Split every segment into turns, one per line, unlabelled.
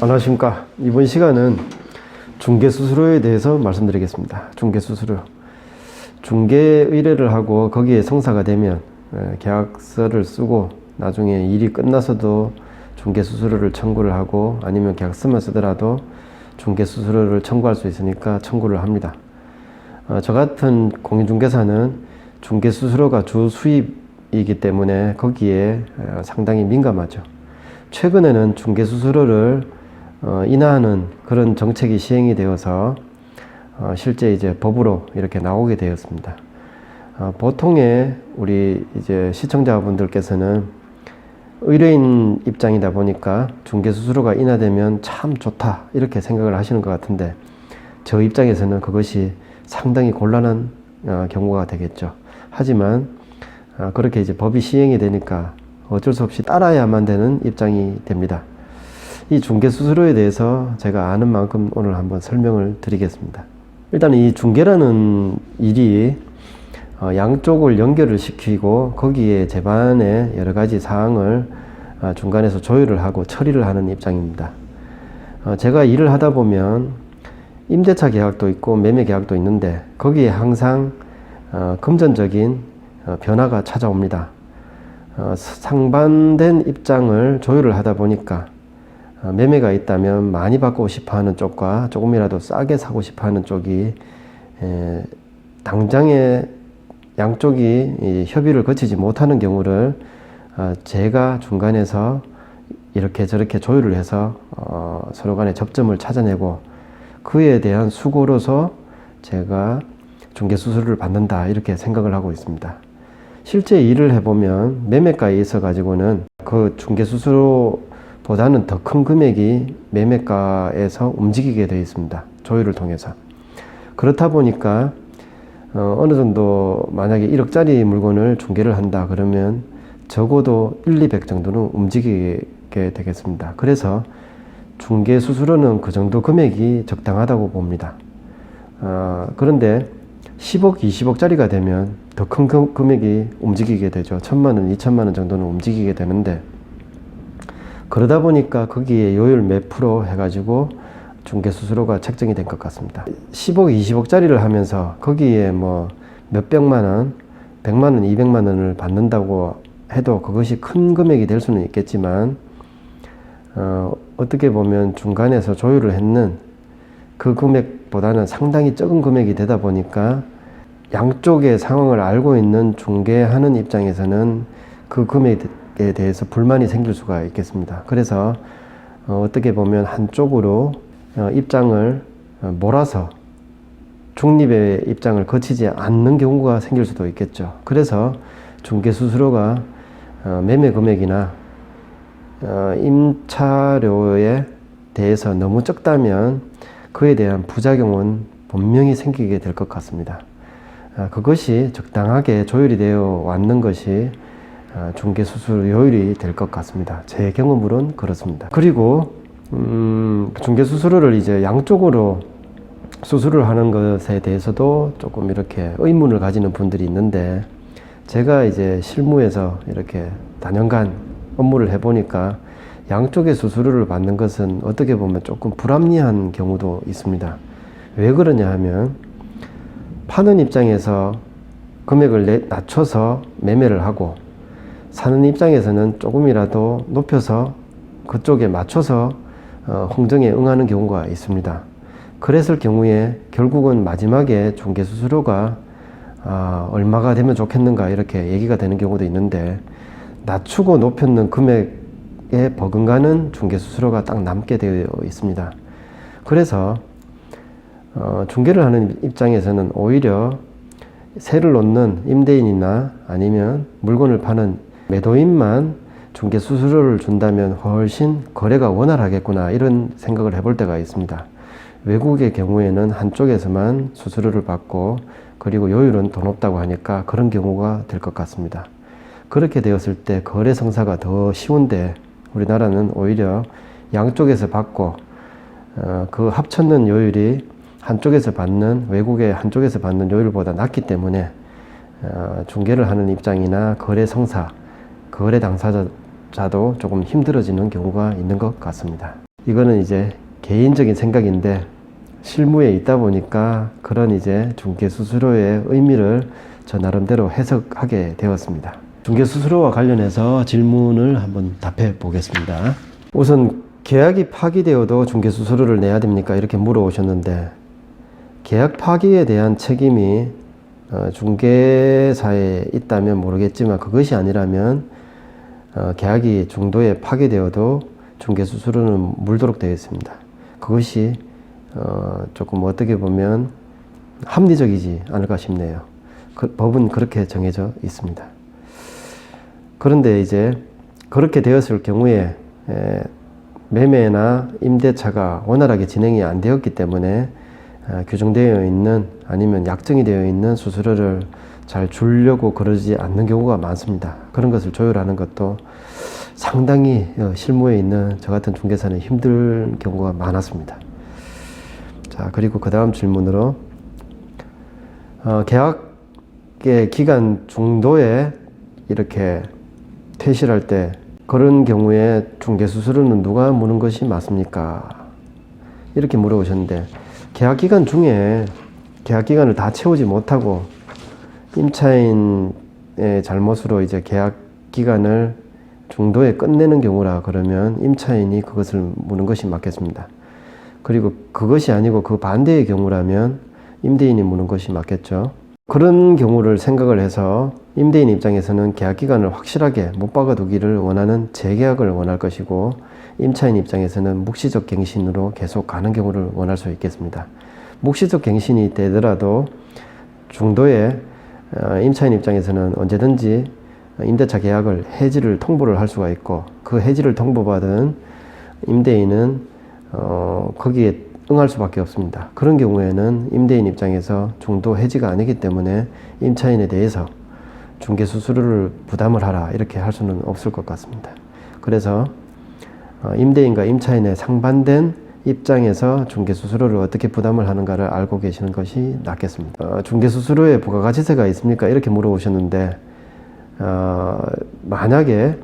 안녕하십니까. 이번 시간은 중개수수료에 대해서 말씀드리겠습니다. 중개수수료. 중개 의뢰를 하고 거기에 성사가 되면 계약서를 쓰고 나중에 일이 끝나서도 중개수수료를 청구를 하고 아니면 계약서만 쓰더라도 중개수수료를 청구할 수 있으니까 청구를 합니다. 저 같은 공인중개사는 중개수수료가 주 수입이기 때문에 거기에 상당히 민감하죠. 최근에는 중개수수료를 인하하는 그런 정책이 시행이 되어서 실제 이제 법으로 이렇게 나오게 되었습니다. 보통의 우리 이제 시청자분들께서는 의뢰인 입장이다 보니까 중개수수료가 인하되면 참 좋다 이렇게 생각을 하시는 것 같은데 저 입장에서는 그것이 상당히 곤란한 경우가 되겠죠. 하지만 그렇게 이제 법이 시행이 되니까 어쩔 수 없이 따라야만 되는 입장이 됩니다. 이 중개수수료에 대해서 제가 아는 만큼 오늘 한번 설명을 드리겠습니다. 일단 이 중개라는 일이 양쪽을 연결을 시키고 거기에 재반의 여러 가지 사항을 중간에서 조율을 하고 처리를 하는 입장입니다. 제가 일을 하다 보면 임대차 계약도 있고 매매 계약도 있는데 거기에 항상 금전적인 변화가 찾아옵니다. 상반된 입장을 조율을 하다 보니까 매매가 있다면 많이 받고 싶어 하는 쪽과 조금이라도 싸게 사고 싶어 하는 쪽이 당장에 양쪽이 협의를 거치지 못하는 경우를 제가 중간에서 이렇게 저렇게 조율을 해서 서로 간의 접점을 찾아내고 그에 대한 수고로서 제가 중개수수료를 받는다 이렇게 생각을 하고 있습니다. 실제 일을 해보면 매매가에 있어 가지고는 그 중개수수료보다는 더 큰 금액이 매매가에서 움직이게 되어 있습니다. 조율을 통해서. 그렇다 보니까 어느 정도 만약에 1억짜리 물건을 중개를 한다 그러면 적어도 1, 200 정도는 움직이게 되겠습니다. 그래서 중개수수료는 그 정도 금액이 적당하다고 봅니다. 그런데 10억, 20억짜리가 되면 더 큰 금액이 움직이게 되죠. 1000만원, 2000만원 정도는 움직이게 되는데 그러다 보니까 거기에 요율 몇 프로 해가지고 중개수수료가 책정이 된 것 같습니다. 10억, 20억짜리를 하면서 거기에 뭐 몇백만원, 100만원, 200만원을 받는다고 해도 그것이 큰 금액이 될 수는 있겠지만 어떻게 보면 중간에서 조율을 했는 그 금액보다는 상당히 적은 금액이 되다 보니까 양쪽의 상황을 알고 있는 중개하는 입장에서는 그 금액에 대해서 불만이 생길 수가 있겠습니다. 그래서 어떻게 보면 한쪽으로 입장을 몰아서 중립의 입장을 거치지 않는 경우가 생길 수도 있겠죠. 그래서 중개수수료가 매매 금액이나 임차료에 대해서 너무 적다면 그에 대한 부작용은 분명히 생기게 될 것 같습니다. 그것이 적당하게 조율이 되어 왔는 것이 중개수수료율이 될 것 같습니다. 제 경험으로는 그렇습니다. 그리고 중개수수료를 이제 양쪽으로 수수료를 하는 것에 대해서도 조금 이렇게 의문을 가지는 분들이 있는데 제가 이제 실무에서 이렇게 단연간 업무를 해보니까 양쪽의 수수료를 받는 것은 어떻게 보면 조금 불합리한 경우도 있습니다. 왜 그러냐 하면 파는 입장에서 금액을 낮춰서 매매를 하고 사는 입장에서는 조금이라도 높여서 그쪽에 맞춰서 홍정에 응하는 경우가 있습니다. 그랬을 경우에 결국은 마지막에 중개수수료가 얼마가 되면 좋겠는가 이렇게 얘기가 되는 경우도 있는데 낮추고 높였는 금액에 버금가는 중개수수료가 딱 남게 되어 있습니다. 그래서 중개를 하는 입장에서는 오히려 세를 놓는 임대인이나 아니면 물건을 파는 매도인만 중개수수료를 준다면 훨씬 거래가 원활하겠구나 이런 생각을 해볼 때가 있습니다. 외국의 경우에는 한쪽에서만 수수료를 받고 그리고 요율은 더 높다고 하니까 그런 경우가 될 것 같습니다. 그렇게 되었을 때 거래 성사가 더 쉬운데 우리나라는 오히려 양쪽에서 받고 그 합쳤는 요율이 한쪽에서 받는 외국의 한쪽에서 받는 요율보다 낮기 때문에 중개를 하는 입장이나 거래 성사, 거래 당사자도 조금 힘들어지는 경우가 있는 것 같습니다. 이거는 이제 개인적인 생각인데 실무에 있다 보니까 그런 이제 중개수수료의 의미를 저 나름대로 해석하게 되었습니다. 중개수수료와 관련해서 질문을 한번 답해 보겠습니다. 우선 계약이 파기되어도 중개수수료를 내야 됩니까? 이렇게 물어오셨는데, 계약 파기에 대한 책임이 중개사에 있다면 모르겠지만 그것이 아니라면 계약이 중도에 파기되어도 중개수수료는 물도록 되어 있습니다. 그것이 조금 어떻게 보면 합리적이지 않을까 싶네요. 법은 그렇게 정해져 있습니다. 그런데 이제 그렇게 되었을 경우에 매매나 임대차가 원활하게 진행이 안 되었기 때문에 규정되어 있는 아니면 약정이 되어 있는 수수료를 잘 주려고 그러지 않는 경우가 많습니다. 그런 것을 조율하는 것도 상당히 실무에 있는 저 같은 중개사는 힘든 경우가 많았습니다. 자, 그리고 그 다음 질문으로 계약의 기간 중도에 이렇게 퇴실할 때 그런 경우에 중개수수료는 누가 무는 것이 맞습니까? 이렇게 물어보셨는데, 계약 기간을 다 채우지 못하고 임차인의 잘못으로 이제 계약 기간을 중도에 끝내는 경우라 그러면 임차인이 그것을 무는 것이 맞겠습니다. 그리고 그것이 아니고 그 반대의 경우라면 임대인이 무는 것이 맞겠죠. 그런 경우를 생각을 해서 임대인 입장에서는 계약 기간을 확실하게 못 박아두기를 원하는 재계약을 원할 것이고, 임차인 입장에서는 묵시적 갱신으로 계속 가는 경우를 원할 수 있겠습니다. 묵시적 갱신이 되더라도 중도에 임차인 입장에서는 언제든지 임대차 계약을 해지를 통보를 할 수가 있고, 그 해지를 통보받은 임대인은 거기에 응할 수밖에 없습니다. 그런 경우에는 임대인 입장에서 중도 해지가 아니기 때문에 임차인에 대해서 중개수수료를 부담을 하라 이렇게 할 수는 없을 것 같습니다. 그래서 임대인과 임차인의 상반된 입장에서 중개수수료를 어떻게 부담을 하는가를 알고 계시는 것이 낫겠습니다. 중개수수료에 부가가치세가 있습니까? 이렇게 물어보셨는데, 만약에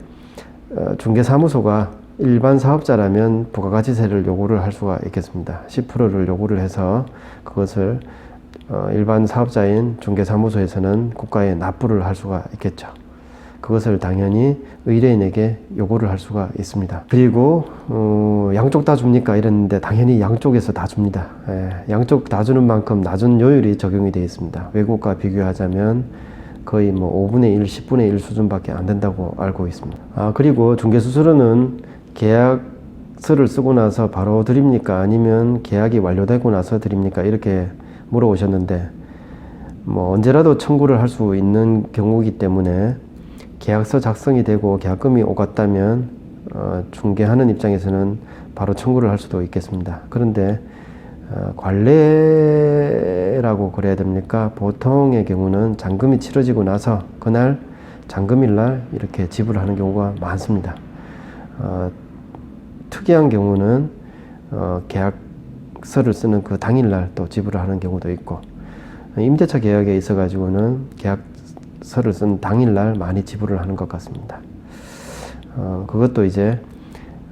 중개사무소가 일반 사업자라면 부가가치세를 요구를 할 수가 있겠습니다. 10%를 요구를 해서 그것을 일반 사업자인 중개사무소에서는 국가에 납부를 할 수가 있겠죠. 그것을 당연히 의뢰인에게 요구를 할 수가 있습니다. 그리고 양쪽 다 줍니까? 이랬는데 당연히 양쪽에서 다 줍니다. 양쪽 다 주는 만큼 낮은 요율이 적용이 되어 있습니다. 외국과 비교하자면 거의 뭐 5분의 1, 10분의 1 수준밖에 안 된다고 알고 있습니다. 그리고 중개수수료는 계약서를 쓰고 나서 바로 드립니까? 아니면 계약이 완료되고 나서 드립니까? 이렇게 물어보셨는데, 뭐 언제라도 청구를 할 수 있는 경우이기 때문에 계약서 작성이 되고 계약금이 오갔다면 중개하는 입장에서는 바로 청구를 할 수도 있겠습니다. 그런데 관례라고 그래야 됩니까? 보통의 경우는 잔금이 치러지고 나서 그날 잔금일날 이렇게 지불하는 경우가 많습니다. 특이한 경우는 계약서를 쓰는 그 당일날 또 지불을 하는 경우도 있고, 임대차 계약에 있어 가지고는 계약서를 쓴 당일날 많이 지불을 하는 것 같습니다. 그것도 이제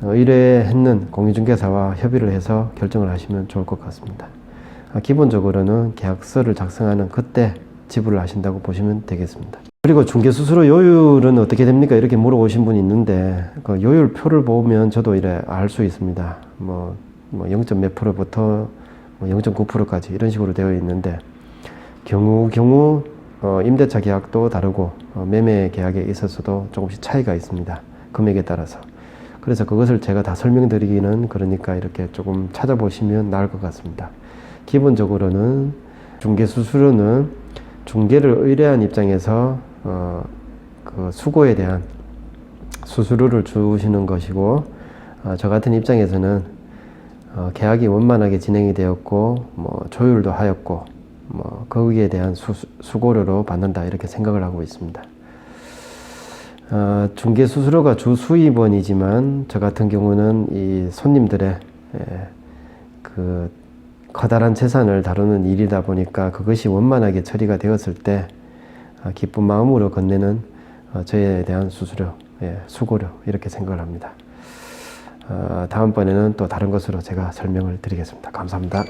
의뢰했는 공인중개사와 협의를 해서 결정을 하시면 좋을 것 같습니다. 기본적으로는 계약서를 작성하는 그때 지불을 하신다고 보시면 되겠습니다. 그리고 중개수수료 요율은 어떻게 됩니까? 이렇게 물어보신 분이 있는데, 그 요율표를 보면 저도 이래 알 수 있습니다. 뭐 0. 몇 %부터 0.9%까지 이런 식으로 되어 있는데, 경우 임대차 계약도 다르고 매매 계약에 있어서도 조금씩 차이가 있습니다. 금액에 따라서. 그래서 그것을 제가 다 설명드리기는 그러니까 이렇게 조금 찾아보시면 나을 것 같습니다. 기본적으로는 중개수수료는 중개를 의뢰한 입장에서 그 수고에 대한 수수료를 주시는 것이고, 저 같은 입장에서는 계약이 원만하게 진행이 되었고 뭐 조율도 하였고 뭐 거기에 대한 수고료로 받는다 이렇게 생각을 하고 있습니다. 중개 수수료가 주 수입원이지만 저 같은 경우는 이 손님들의 그 커다란 재산을 다루는 일이다 보니까 그것이 원만하게 처리가 되었을 때 기쁜 마음으로 건네는 저에 대한 수수료, 수고료 이렇게 생각을 합니다. 다음번에는 또 다른 것으로 제가 설명을 드리겠습니다. 감사합니다.